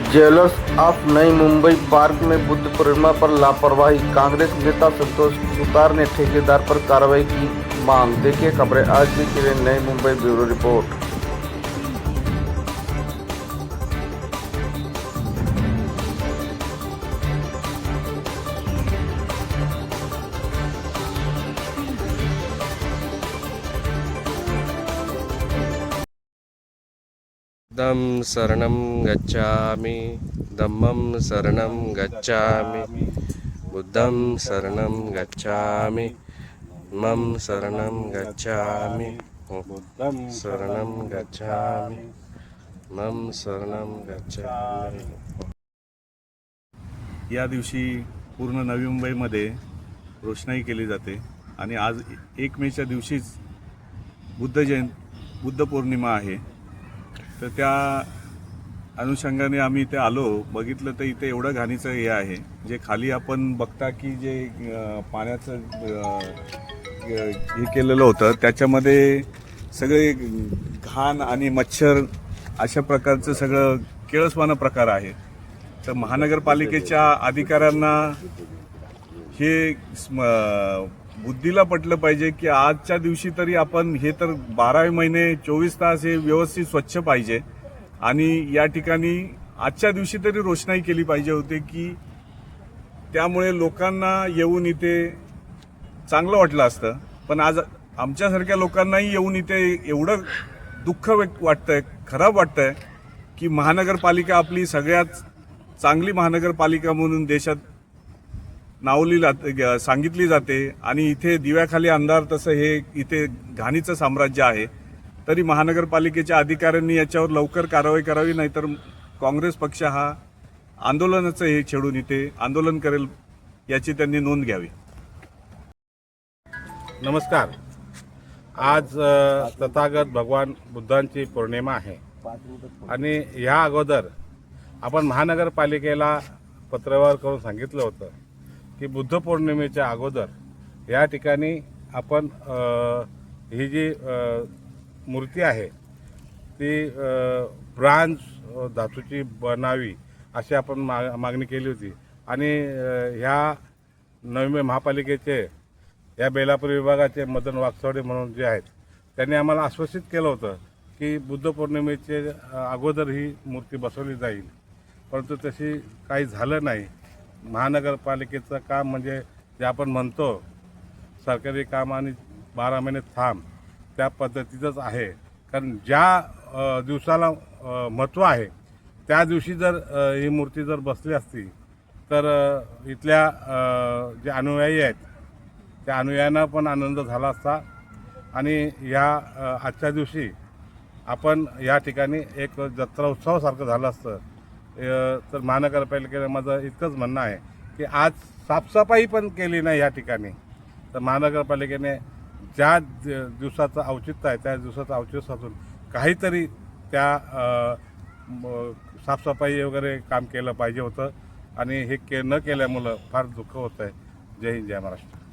Jewellers of नई Mumbai park में बुद्ध पूर्णिमा पर लापरवाही, कांग्रेस नेता संतोष सुतार ने ठेकेदार पर कार्रवाई की मांग। देखिए खबरें आज भी के लिए नई मुंबई ब्यूरो रिपोर्ट। बुद्धं शरणं गच्छामि धम्मं शरणं गच्छामि बुद्धं शरणं गच्छामि मम शरणं गच्छामि बुद्धं शरणं गच्छामि मम शरणं गच्छामि। या दिवशी पूर्ण नवी मुंबईमध्ये रोषणाई केली जाते आणि आज 1 मेच्या दिवशीच बुद्ध पौर्णिमा आहे। तर त्या अनुषंगाने आम्ही इथे आलो, बघितलं तर इथे एवढं घाणीचं हे आहे, जे खाली आपण बघता की जे पाण्याचं हे केलेलं होतं त्याच्यामध्ये सगळे घाण आणि मच्छर अशा प्रकारचं सगळं केळसवाणा प्रकार आहे। तर महानगरपालिकेच्या अधिकाऱ्यांना हे बुद्धीला पटलं पाहिजे की आजच्या दिवशी तरी आपण हे तर 12 महिने 24 तास हे व्यवस्थित स्वच्छ पाहिजे आणि या ठिकाणी आजच्या दिवशी तरी रोषणाई केली पाहिजे होती की त्यामुळे लोकांना येऊन इथे चांगलं वाटलं असतं। पण आज आमच्यासारख्या लोकांनाही येऊन इथे एवढं दुःख वाटतंय, खराब वाटतंय की महानगरपालिका आपली सगळ्यात चांगली महानगरपालिका म्हणून देशात सांगितली जाते आणि इथे दिव्याखाली अंधार तसं हे इथे घाणीचं साम्राज्य आहे। तरी महानगरपालिकेच्या अधिकाऱ्यांनी याच्यावर लवकर कारवाई करावी, नाहीतर काँग्रेस पक्ष हा आंदोलनाचं हे छेडून इथे आंदोलन करेल याची त्यांनी नोंद घ्यावी। नमस्कार। आज तथागत भगवान बुद्धांची पौर्णिमा आहे आणि ह्या अगोदर आपण महानगरपालिकेला पत्रव्यवहार करून सांगितलं होतं की बुद्ध पौर्णिमेच्या अगोदर या ठिकाणी आपण ही जी मूर्ती आहे ती ब्रांज धातूची बनावी अशी आपण मागणी केली होती आणि ह्या नवी महापालिकेचे या बेलापूर विभागाचे मदन वागचौडे म्हणून जे आहेत त्यांनी आम्हाला आश्वासित केलं होतं की बुद्ध पौर्णिमेचे अगोदर ही मूर्ती बसवली जाईल, परंतु तशी काही झालं नाही। महानगरपालिकेचं काम म्हणजे जे आपण म्हणतो सरकारी काम आणि 12 महिने थांब त्या पद्धतीचंच आहे। कारण ज्या दिवसाला महत्त्व आहे त्या दिवशी जर ही मूर्ती जर बसली असती तर इथल्या जे अनुयायी आहेत त्या अनुयायांना पण आनंद झाला असता आणि ह्या आजच्या दिवशी आपण या ठिकाणी एक जत्रा उत्सवासारखं झालं असतं। तर महानगरपालिकेला माझं इतकंच म्हणणं आहे की आज साफसफाई पण केली नाही या ठिकाणी। तर महानगरपालिकेने ज्या दिवसाचं औचित्य आहे त्या दिवसाचं औचित्य साधून काहीतरी त्या साफसफाई वगैरे काम केलं पाहिजे होतं आणि हे न केल्यामुळं फार दुःख होतं आहे। जय हिंद, जय महाराष्ट्र।